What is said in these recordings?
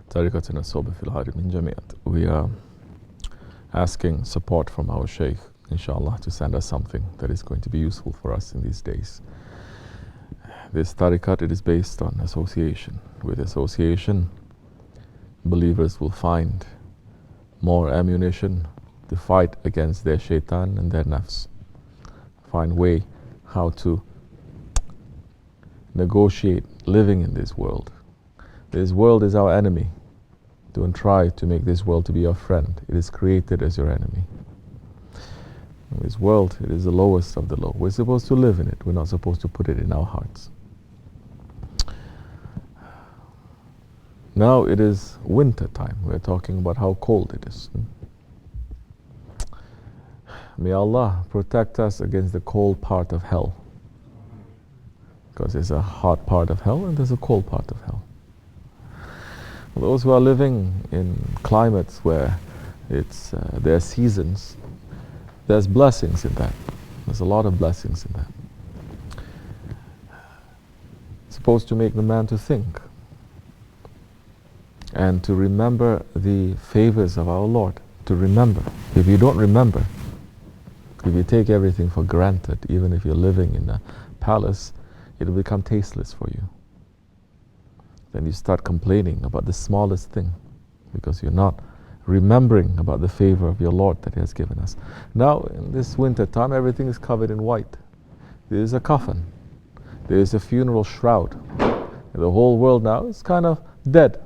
طريقتنا الصوب في العالم من جميع. We are asking support from our Shaykh, inshallah, to send us something that is going to be useful for us in these days. This tariqat, it is based on association. With association, believers will find more ammunition to fight against their shaitan and their nafs. Find way how to negotiate living in this world. This world is our enemy. Don't try to make this world to be your friend. It is created as your enemy. This world, it is the lowest of the low. We're supposed to live in it. We're not supposed to put it in our hearts. Now it is winter time. We're talking about how cold it is. May Allah protect us against the cold part of hell. Because there's a hot part of hell and there's a cold part of hell. Those who are living in climates where there are seasons, there's blessings in that. There's a lot of blessings in that. It's supposed to make the man to think and to remember the favors of our Lord. To remember. If you don't remember, if you take everything for granted, even if you're living in a palace, it will become tasteless for you. Then you start complaining about the smallest thing because you're not remembering about the favor of your Lord that He has given us. Now, in this winter time, everything is covered in white. There is a coffin. There is a funeral shroud. And the whole world now is kind of dead.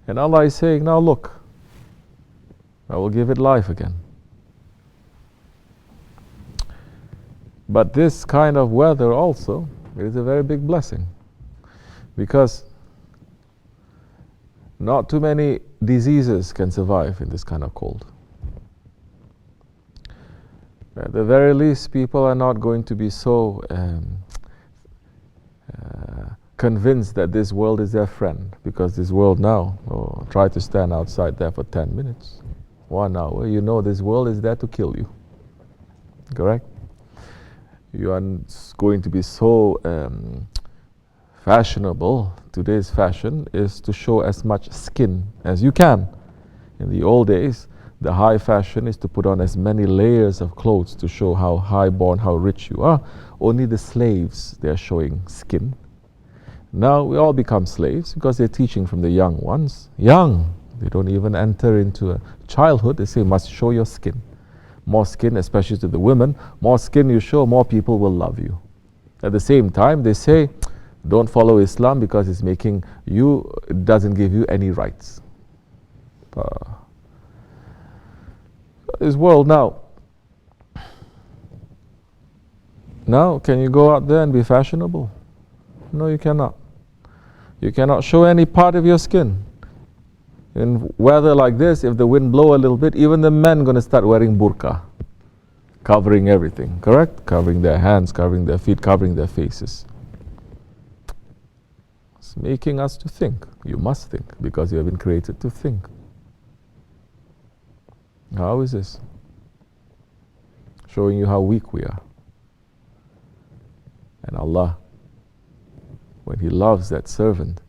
And Allah is saying, now look, I will give it life again. But this kind of weather also is a very big blessing, because not too many diseases can survive in this kind of cold. At the very least, people are not going to be so convinced that this world is their friend, because this world now, try to stand outside there for 10 minutes, 1 hour, you know this world is there to kill you. Correct? You are going to be so fashionable. Today's fashion is to show as much skin as you can. In the old days, the high fashion is to put on as many layers of clothes to show how high-born, how rich you are. Only the slaves, they are showing skin. Now we all become slaves because they're teaching from the young ones. Young, they don't even enter into a childhood. They say, must show your skin. More skin, especially to the women, more skin you show, more people will love you. At the same time, they say, don't follow Islam because it's making you, it doesn't give you any rights. This world now, can you go out there and be fashionable? No, you cannot. You cannot show any part of your skin. In weather like this, if the wind blow a little bit, even the men going to start wearing burqa, covering everything, correct? Covering their hands, covering their feet, covering their faces. It's making us to think. You must think, because you have been created to think. How is this? Showing you how weak we are. And Allah, when He loves that servant,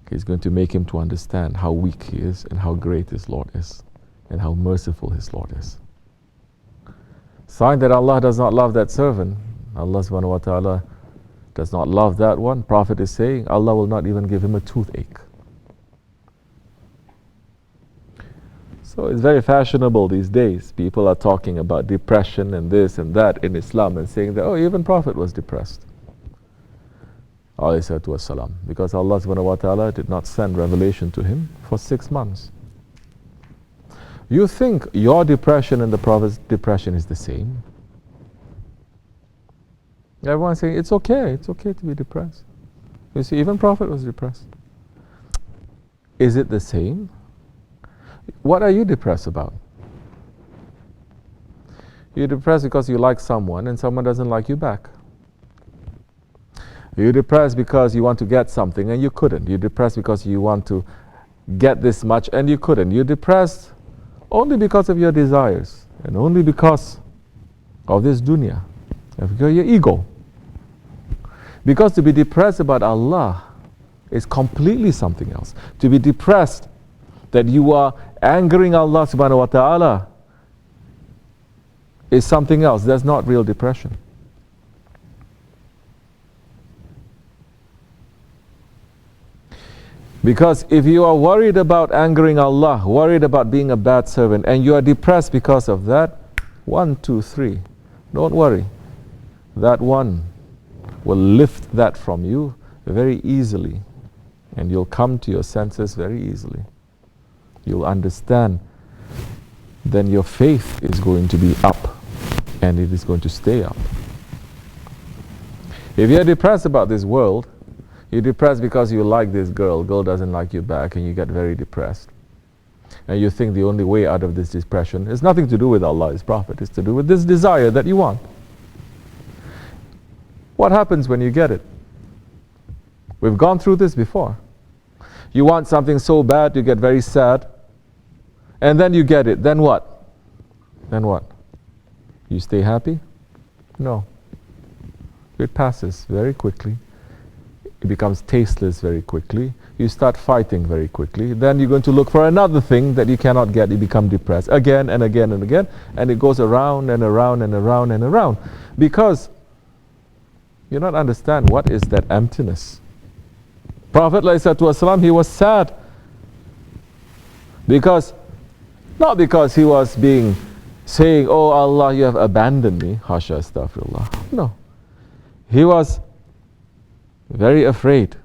He's going to make him to understand how weak he is and how great his Lord is and how merciful his Lord is. Sign that Allah does not love that servant. Allah subhanahu wa ta'ala does not love that one. Prophet is saying Allah will not even give him a toothache. So it's very fashionable these days. People are talking about depression and this and that in Islam and saying that, oh, even Prophet was depressed. Salam, because Allah subhanahu wa ta'ala did not send revelation to him for 6 months. You think your depression and the Prophet's depression is the same? Everyone's saying it's okay to be depressed. You see, even Prophet was depressed. Is it the same? What are you depressed about? You're depressed because you like someone and someone doesn't like you back. You're depressed because you want to get something and you couldn't. You're depressed because you want to get this much and you couldn't. You're depressed only because of your desires and only because of this dunya, of your ego. Because to be depressed about Allah is completely something else. To be depressed that you are angering Allah subhanahu wa ta'ala is something else. That's not real depression. Because if you are worried about angering Allah, worried about being a bad servant, and you are depressed because of that, 1, 2, 3, don't worry. That one will lift that from you very easily, and you'll come to your senses very easily. You'll understand. Then your faith is going to be up, and it is going to stay up. If you're depressed about this world, you're depressed because you like this girl doesn't like you back, and you get very depressed. And you think the only way out of this depression is nothing to do with Allah, His Prophet, it's to do with this desire that you want. What happens when you get it? We've gone through this before. You want something so bad, you get very sad, and then you get it. Then what? Then what? You stay happy? No. It passes very quickly. It becomes tasteless very quickly. You start fighting very quickly. Then you're going to look for another thing that you cannot get. You become depressed again and again and again. And it goes around and around and around and around. Because you don't understand what is that emptiness. Prophet ﷺ, he was sad. Because, not because he was saying, oh Allah, you have abandoned me. Hasha astaghfirullah. No. He was very afraid.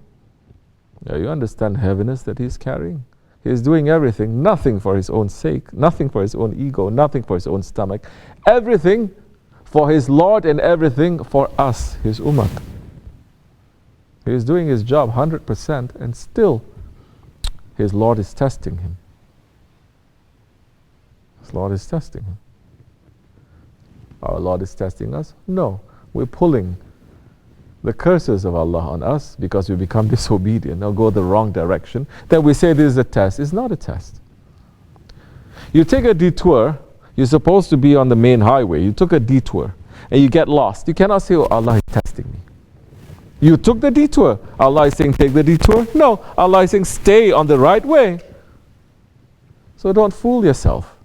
Yeah, you understand heaviness that he's carrying? He's doing everything, nothing for his own sake, nothing for his own ego, nothing for his own stomach, everything for his Lord and everything for us, his ummah. He's doing his job 100%, and still his Lord is testing him. His Lord is testing him. Our Lord is testing us? No. We're pulling the curses of Allah on us because we become disobedient or go the wrong direction. Then we say this is a test. It's not a test. You take a detour. You're supposed to be on the main highway. You took a detour and you get lost. You cannot say, oh, Allah is testing me. You took the detour. Allah is saying, take the detour. No, Allah is saying, stay on the right way. So don't fool yourself.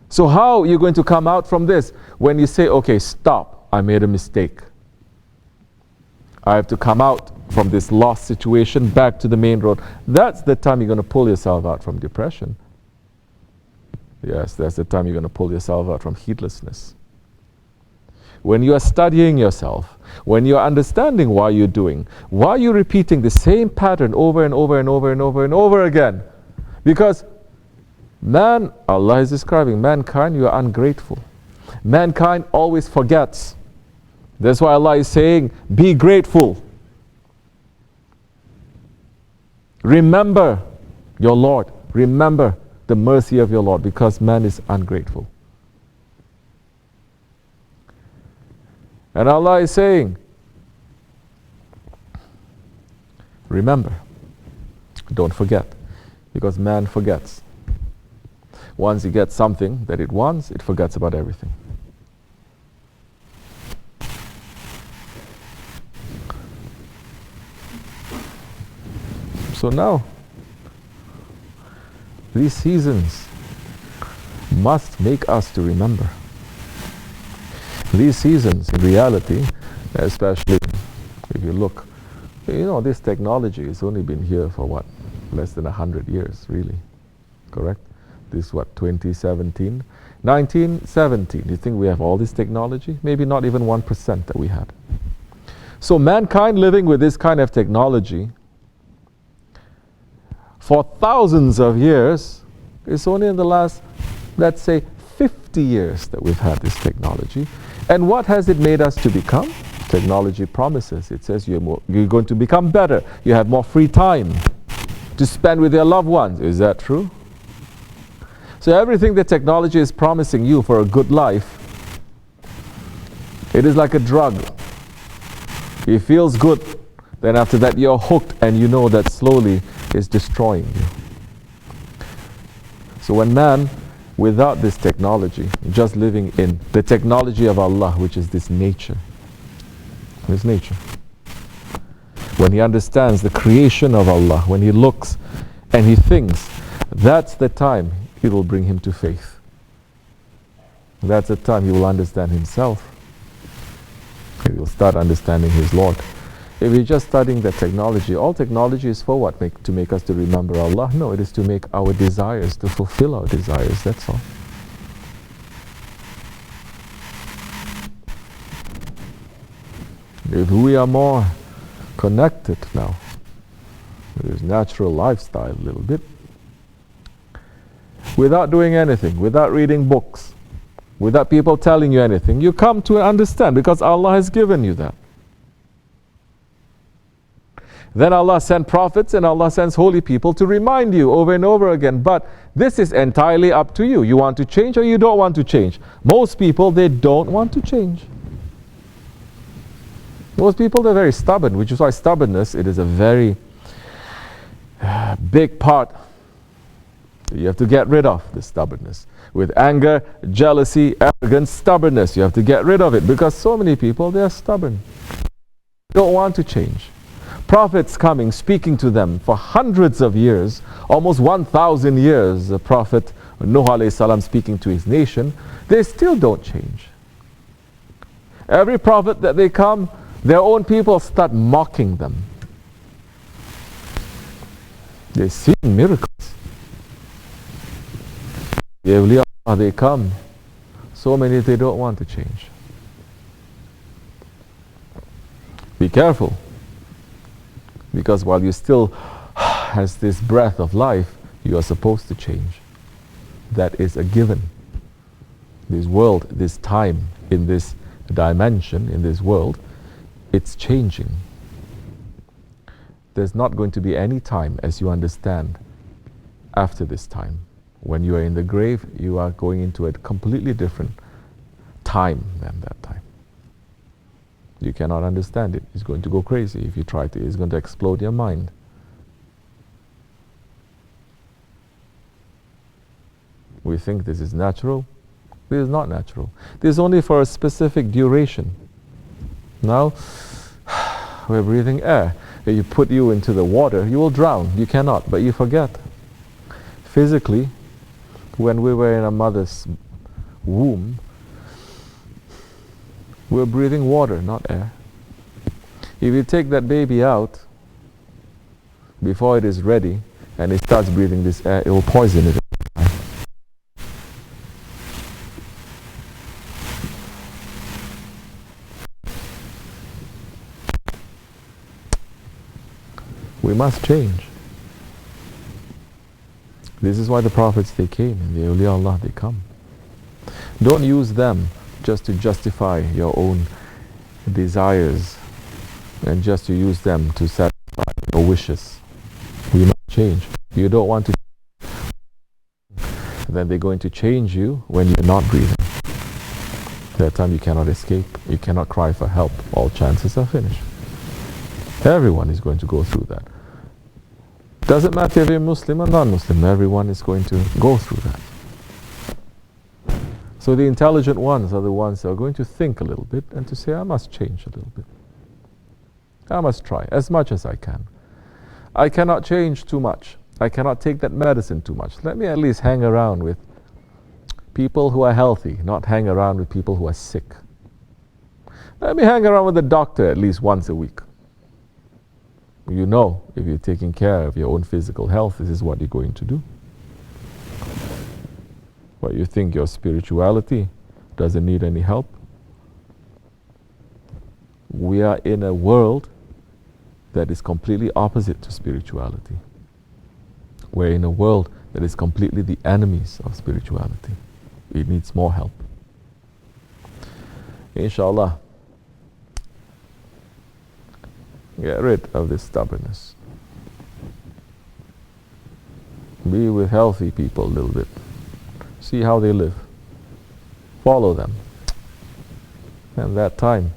So how are you going to come out from this? When you say, okay, stop, I made a mistake. I have to come out from this lost situation back to the main road. That's the time you're going to pull yourself out from depression. Yes, that's the time you're going to pull yourself out from heedlessness. When you are studying yourself, when you are understanding why you're doing, why you're repeating the same pattern over and over and over and over and over again. Because man, Allah is describing mankind, you are ungrateful. Mankind always forgets. That's why Allah is saying, be grateful. Remember your Lord. Remember the mercy of your Lord, because man is ungrateful. And Allah is saying, remember. Don't forget. Because man forgets. Once he gets something that it wants, it forgets about everything. So now, these seasons must make us to remember. These seasons, in reality, especially if you look, you know, this technology has only been here for what? Less than 100 years, really. Correct? This is what, 2017? 1917, you think we have all this technology? Maybe not even 1% that we had. So mankind living with this kind of technology for thousands of years, it's only in the last, let's say, 50 years that we've had this technology. And what has it made us to become? Technology promises. It says you're going to become better. You have more free time to spend with your loved ones. Is that true? So everything that technology is promising you for a good life, it is like a drug. It feels good. Then after that you're hooked, and you know that slowly is destroying you. So when man, without this technology, just living in the technology of Allah, which is this nature, when he understands the creation of Allah, when he looks and he thinks, that's the time it will bring him to faith. That's the time he will understand himself. He will start understanding his Lord. If we're just studying the technology, all technology is for what? To make us to remember Allah? No, it is to make our desires, to fulfill our desires, that's all. If we are more connected now with his natural lifestyle a little bit, without doing anything, without reading books, without people telling you anything, you come to understand because Allah has given you that. Then Allah sent prophets and Allah sends holy people to remind you over and over again. But this is entirely up to you. You want to change or you don't want to change. Most people, they don't want to change. Most people, they're very stubborn, which is why stubbornness, it is a very big part. You have to get rid of the stubbornness. With anger, jealousy, arrogance, stubbornness, you have to get rid of it because so many people, they are stubborn. They don't want to change. Prophets coming, speaking to them for hundreds of years, almost 1,000 years, the Prophet Nuh alayhi salam speaking to his nation, they still don't change. Every prophet that they come, their own people start mocking them. They see miracles. The awliya, they come, so many they don't want to change. Be careful. Because while you still has this breath of life, you are supposed to change. That is a given. This world, this time, in this dimension, in this world, it's changing. There's not going to be any time, as you understand, after this time. When you are in the grave, you are going into a completely different time than that time. You cannot understand it. It's going to go crazy if you try to. It's going to explode your mind. We think this is natural. This is not natural. This is only for a specific duration. Now, we're breathing air. If you put you into the water, you will drown. You cannot, but you forget. Physically, when we were in a mother's womb, we're breathing water, not air. If you take that baby out before it is ready and it starts breathing this air, it will poison it. We must change. This is why the prophets, they came, and the awliya Allah, they come. Don't use them just to justify your own desires and just to use them to satisfy your wishes. We must change. You don't want to, then they're going to change you when you're not breathing. That time you cannot escape. You cannot cry for help. All chances are finished. Everyone is going to go through that. Doesn't matter if you're Muslim or non-Muslim, everyone is going to go through that. So the intelligent ones are the ones that are going to think a little bit and to say, I must change a little bit. I must try as much as I can. I cannot change too much. I cannot take that medicine too much. Let me at least hang around with people who are healthy, not hang around with people who are sick. Let me hang around with the doctor at least once a week. You know, if you're taking care of your own physical health, this is what you're going to do. But you think your spirituality doesn't need any help? We are in a world that is completely opposite to spirituality. We're in a world that is completely the enemies of spirituality. It needs more help. Inshallah, get rid of this stubbornness. Be with healthy people a little bit. See how they live. Follow them. And that time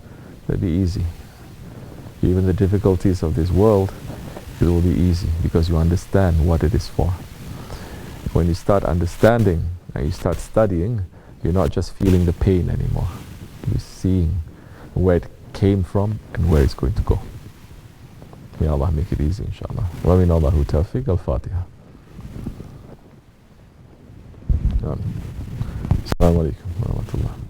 will be easy. Even the difficulties of this world, it will be easy because you understand what it is for. When you start understanding and you start studying, you're not just feeling the pain anymore. You're seeing where it came from and where it's going to go. May Allah make it easy, inshallah. Wa min Allahu tawfiq. Al-Fatiha. Assalamu alaikum wa rahmatullah.